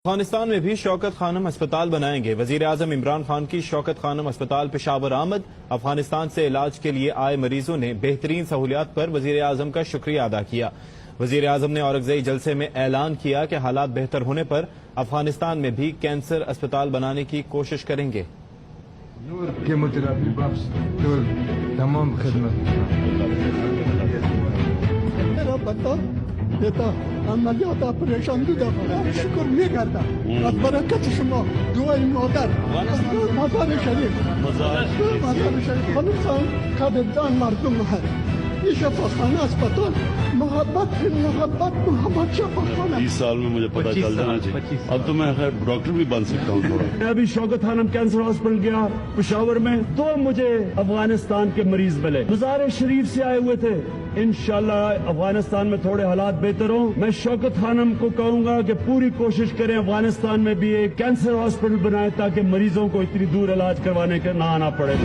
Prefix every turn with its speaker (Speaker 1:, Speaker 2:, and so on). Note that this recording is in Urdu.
Speaker 1: افغانستان میں بھی شوکت خانم ہسپتال بنائیں گے۔ وزیر اعظم عمران خان کی شوکت خانم ہسپتال پشاور آمد۔ افغانستان سے علاج کے لیے آئے مریضوں نے بہترین سہولیات پر وزیر اعظم کا شکریہ ادا کیا۔ وزیر اعظم نے اورکزئی جلسے میں اعلان کیا کہ حالات بہتر ہونے پر افغانستان میں بھی کینسر اسپتال بنانے کی کوشش کریں گے۔
Speaker 2: تمام خدمت
Speaker 3: بیتا عملیات آپریشن دیده شکر می‌کردم از برکت شما دعای مادر مزار شریف خانم قدردان مردم هست یہ شفاخانه اسپتال محبت شفاخانه
Speaker 4: 30 سال میں مجھے پتا چل جانا چاہیے۔ اب تو میں خیر ڈاکٹر بھی بن سکتا ہوں تھوڑا۔
Speaker 5: میں ابھی شوکت خانم کینسر ہاسپٹل گیا پشاور میں، تو مجھے افغانستان کے مریض ملے، مزار شریف سے آئے ہوئے تھے۔ انشاءاللہ افغانستان میں تھوڑے حالات بہتر ہوں، میں شوکت خانم کو کہوں گا کہ پوری کوشش کریں افغانستان میں بھی ایک کینسر ہاسپٹل بنائیں تاکہ مریضوں کو اتنی دور علاج کروانے کے نہ آنا پڑے۔